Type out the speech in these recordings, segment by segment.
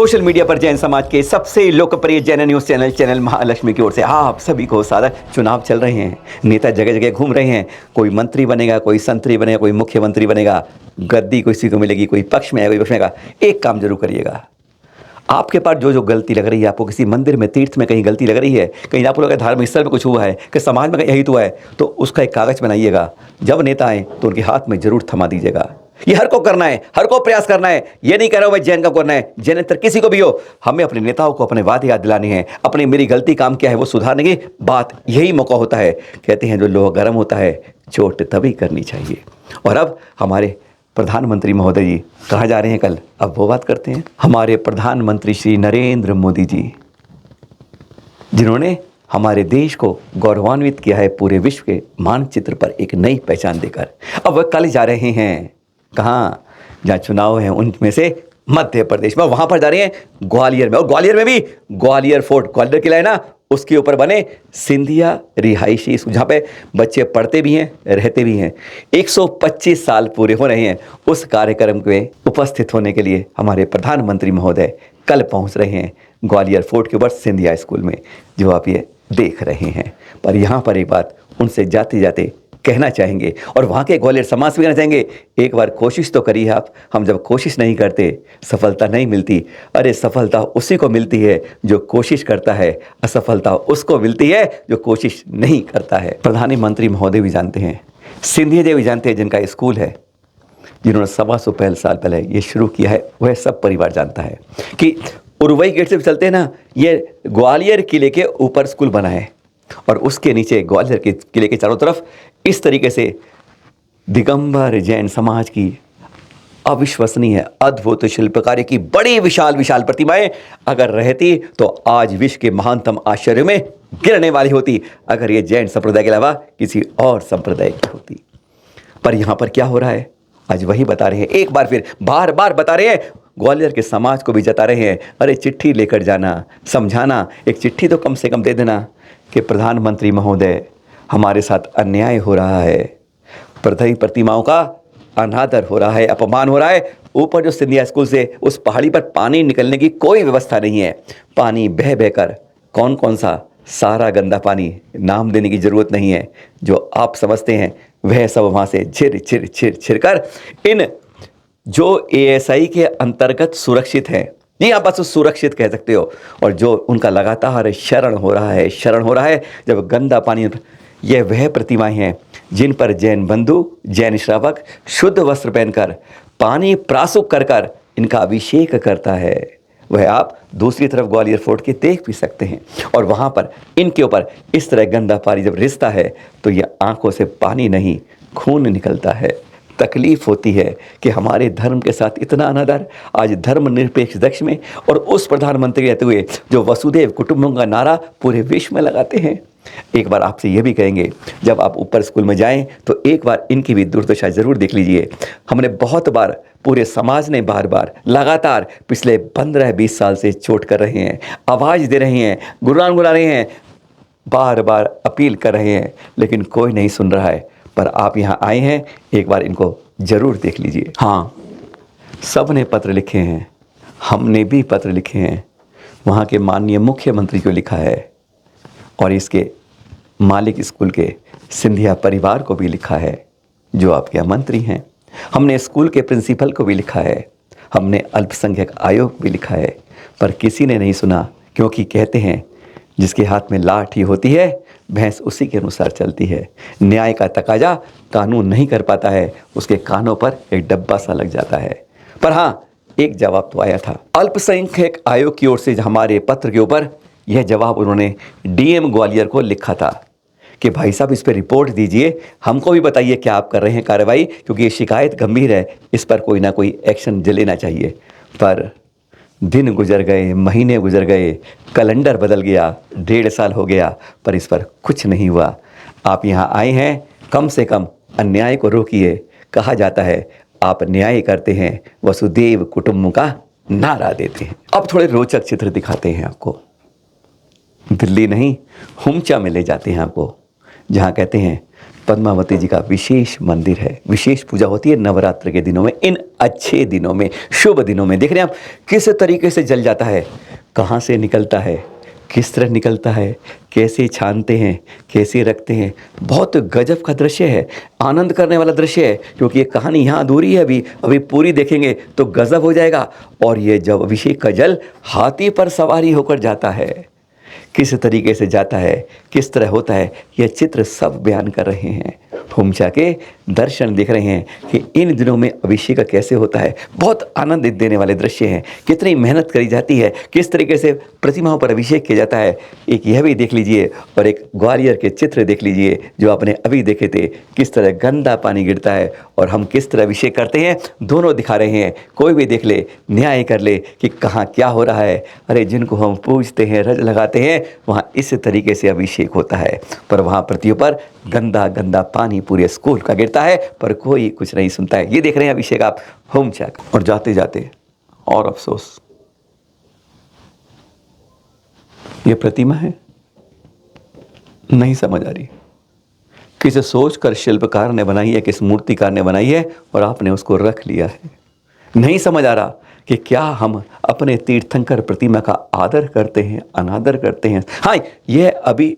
Social media पर जैन समाज के सबसे लोकप्रिय जैन न्यूज चैनल महालक्ष्मी की ओर से आप सभी को सादर। चुनाव चल रहे हैं, नेता जगह जगह घूम रहे हैं। कोई मंत्री बनेगा, कोई संतरी बनेगा, कोई मुख्यमंत्री बनेगा, गद्दी किसी को मिलेगी, कोई पक्ष में आएगा, कोई पक्ष में आएगा। एक काम जरूर करिएगा, आपके पास जो जो गलती लग रही है, आपको किसी मंदिर में, तीर्थ में कहीं गलती लग रही है, कहीं आपको लगा धार्मिक स्थल में कुछ हुआ है, कि समाज में यही तो है, तो उसका एक कागज बनाइएगा। जब नेता आए तो उनके हाथ में जरूर थमा दीजिएगा। ये हर को करना है, हर को प्रयास करना है। ये नहीं कह रहा हूं भाई जैन का करना है, जैनेतर किसी को भी हो, हमें अपने नेताओं को अपने वादे याद दिलाने हैं, अपनी मेरी गलती काम क्या है वो सुधारने की बात, यही मौका होता है। कहते हैं जो लोहा गर्म होता है चोट तभी करनी चाहिए। और अब हमारे प्रधानमंत्री महोदय जी कहाँ जा रहे हैं कल, अब वो बात करते हैं। हमारे प्रधानमंत्री श्री नरेंद्र मोदी जी, जिन्होंने हमारे देश को गौरवान्वित किया है पूरे विश्व के मानचित्र पर एक नई पहचान देकर, अब वह कल जा रहे हैं कहाँ, जहाँ चुनाव है उनमें से मध्य प्रदेश में, वहां पर जा रहे हैं ग्वालियर में। और ग्वालियर में भी ग्वालियर फोर्ट, ग्वालियर किला है ना, उसके ऊपर बने सिंधिया रिहायशी, जहाँ पे बच्चे पढ़ते भी हैं, रहते भी हैं। 125 साल पूरे हो रहे हैं। उस कार्यक्रम में उपस्थित होने के लिए हमारे प्रधानमंत्री महोदय कल पहुंच रहे हैं ग्वालियर फोर्ट के ऊपर सिंधिया स्कूल में, जो आप ये देख रहे हैं। पर यहाँ पर एक बात उनसे जाते जाते कहना चाहेंगे, और वहाँ के ग्वालियर समाज से कहना चाहेंगे, एक बार कोशिश तो करिए आप। हम जब कोशिश नहीं करते सफलता नहीं मिलती। अरे सफलता उसी को मिलती है जो कोशिश करता है, असफलता उसको मिलती है जो कोशिश नहीं करता है। प्रधानमंत्री महोदय भी जानते हैं, सिंधिया जी भी जानते हैं, जिनका स्कूल है, जिन्होंने 125 साल पहले ये शुरू किया है, वह सब परिवार जानता है कि उरुवई गेट से चलते हैं ना, ये ग्वालियर किले के ऊपर स्कूल बना है, और उसके नीचे ग्वालियर के किले के चारों तरफ इस तरीके से दिगंबर जैन समाज की अविश्वसनीय अद्भुत शिल्पकार्य की बड़ी विशाल विशाल प्रतिमाएं अगर रहती तो आज विश्व के महानतम आश्चर्य में गिरने वाली होती, अगर ये जैन संप्रदाय के अलावा किसी और संप्रदाय की होती। पर यहाँ पर क्या हो रहा है आज वही बता रहे हैं, एक बार फिर बार बार बता रहे हैं, ग्वालियर के समाज को भी जता रहे हैं। अरे चिट्ठी लेकर जाना, समझाना, एक चिट्ठी तो कम से कम दे देना कि प्रधानमंत्री महोदय हमारे साथ अन्याय हो रहा है, प्रतिमाओं का अनादर हो रहा है, अपमान हो रहा है। ऊपर जो सिंधिया स्कूल से उस पहाड़ी पर पानी निकलने की कोई व्यवस्था नहीं है। पानी बह बहकर कौन कौन सा सारा गंदा पानी, नाम देने की जरूरत नहीं है, जो आप समझते हैं वह सब वहाँ से छिर छिर छिर छिर कर इन जो एएसआई के अंतर्गत सुरक्षित हैं, ये आप बस सुरक्षित कह सकते हो, और जो उनका लगातार शरण हो रहा है जब गंदा पानी, यह वह प्रतिमाएं हैं जिन पर जैन बंधु, जैन श्रावक शुद्ध वस्त्र पहनकर पानी प्रासुक कर कर इनका अभिषेक करता है। वह आप दूसरी तरफ ग्वालियर फोर्ट के देख भी सकते हैं, और वहाँ पर इनके ऊपर इस तरह गंदा पानी जब रिसता है तो यह आंखों से पानी नहीं खून निकलता है। तकलीफ होती है कि हमारे धर्म के साथ इतना अनादर आज धर्मनिरपेक्ष देश में, और उस प्रधानमंत्री रहते हुए जो वसुदेव कुटुंबकम का नारा पूरे विश्व में लगाते हैं। एक बार आपसे ये भी कहेंगे, जब आप ऊपर स्कूल में जाएं तो एक बार इनकी भी दुर्दशा जरूर देख लीजिए। हमने बहुत बार, पूरे समाज ने बार बार लगातार पिछले 15-20 साल से चोट कर रहे हैं, आवाज़ दे रहे हैं, गुणगान गुना रहे हैं, बार बार अपील कर रहे हैं, लेकिन कोई नहीं सुन रहा है। पर आप यहाँ आए हैं, एक बार इनको जरूर देख लीजिए। हाँ, सब ने पत्र लिखे हैं, हमने भी पत्र लिखे हैं, वहाँ के माननीय मुख्यमंत्री को लिखा है, और इसके मालिक स्कूल के सिंधिया परिवार को भी लिखा है जो आपके यहाँ मंत्री हैं। हमने स्कूल के प्रिंसिपल को भी लिखा है, हमने अल्पसंख्यक आयोग भी लिखा है, पर किसी ने नहीं सुना, क्योंकि कहते हैं जिसके हाथ में लाठी होती है भैंस उसी के अनुसार चलती है। न्याय का तकाजा कानून नहीं कर पाता है, उसके कानों पर एक डब्बा सा लग जाता है। पर हाँ, एक जवाब तो आया था अल्पसंख्यक आयोग की ओर से। हमारे पत्र के ऊपर यह जवाब उन्होंने डीएम ग्वालियर को लिखा था कि भाई साहब इस पर रिपोर्ट दीजिए, हमको भी बताइए क्या आप कर रहे हैं कार्रवाई, क्योंकि ये शिकायत गंभीर है, इस पर कोई ना कोई एक्शन लेना चाहिए। पर दिन गुजर गए, महीने गुजर गए, कैलेंडर बदल गया, 1.5 साल हो गया, पर इस पर कुछ नहीं हुआ। आप यहाँ आए हैं, कम से कम अन्याय को रोकिए। कहा जाता है आप न्याय करते हैं, वसुदेव कुटुंबकम का नारा देते हैं। अब थोड़े रोचक चित्र दिखाते हैं आपको। दिल्ली नहीं, हुमचा में ले जाते हैं आपको, जहाँ कहते हैं पद्मावती जी का विशेष मंदिर है, विशेष पूजा होती है नवरात्र के दिनों में, इन अच्छे दिनों में, शुभ दिनों में। देख रहे हैं आप किस तरीके से जल जाता है, कहाँ से निकलता है, किस तरह निकलता है, कैसे छानते हैं, कैसे रखते हैं। बहुत गजब का दृश्य है, आनंद करने वाला दृश्य है, क्योंकि ये कहानी यहाँ अधूरी है, अभी पूरी देखेंगे तो गजब हो जाएगा। और ये जब अभिषेक का जल हाथी पर सवारी होकर जाता है, किस तरीके से जाता है, किस तरह होता है, यह चित्र सब बयान कर रहे हैं। हम जाके दर्शन देख रहे हैं कि इन दिनों में अभिषेक कैसे होता है। बहुत आनंद देने वाले दृश्य हैं, कितनी मेहनत करी जाती है, किस तरीके से प्रतिमाओं पर अभिषेक किया जाता है। एक यह भी देख लीजिए और एक ग्वालियर के चित्र देख लीजिए जो आपने अभी देखे थे, किस तरह गंदा पानी गिरता है और हम किस तरह अभिषेक करते हैं, दोनों दिखा रहे हैं। कोई भी देख ले, न्याय कर ले कि कहाँ क्या हो रहा है। अरे जिनको हम पूजते हैं, रज लगाते हैं, वहाँ इस तरीके से अभिषेक होता है, पर वहाँ पृथ्वी पर गंदा गंदा पानी पूरे स्कूल का गिरता है, पर कोई कुछ नहीं सुनता है। ये देख रहे हैं अभिषेक आप होम चेक। और जाते जाते और अफसोस, ये प्रतिमा है नहीं समझ आ रही, किस सोच कर शिल्पकार ने बनाई है, किस मूर्तिकार ने बनाई है और आपने उसको रख लिया है। नहीं समझ आ रहा कि क्या हम अपने तीर्थंकर प्रतिमा का आदर करते हैं, अनादर करते हैं। हाँ, यह अभी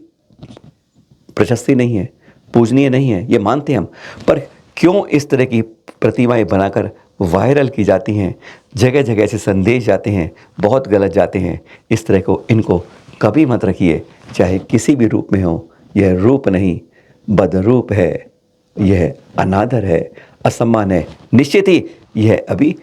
प्रशस्ति नहीं है, पूजनीय नहीं है, ये मानते हैं हम, पर क्यों इस तरह की प्रतिमाएं बनाकर वायरल की जाती हैं, जगह जगह से संदेश जाते हैं, बहुत गलत जाते हैं। इस तरह को इनको कभी मत रखिए, चाहे किसी भी रूप में हो। यह रूप नहीं, बदरूप है, यह अनादर है, असम्मान है, निश्चित ही यह अभी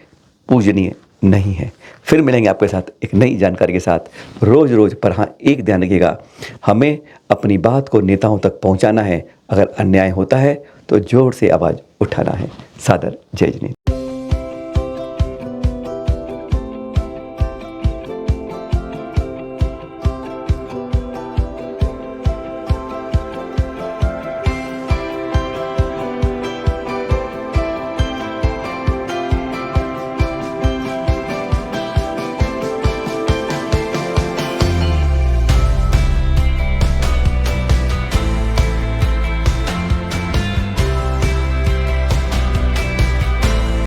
पूजनीय नहीं है। फिर मिलेंगे आपके साथ एक नई जानकारी के साथ रोज़ रोज़। पर हाँ, एक ध्यान रखिएगा, हमें अपनी बात को नेताओं तक पहुंचाना है। अगर अन्याय होता है तो जोर से आवाज़ उठाना है। सादर जय जिनेंद्र।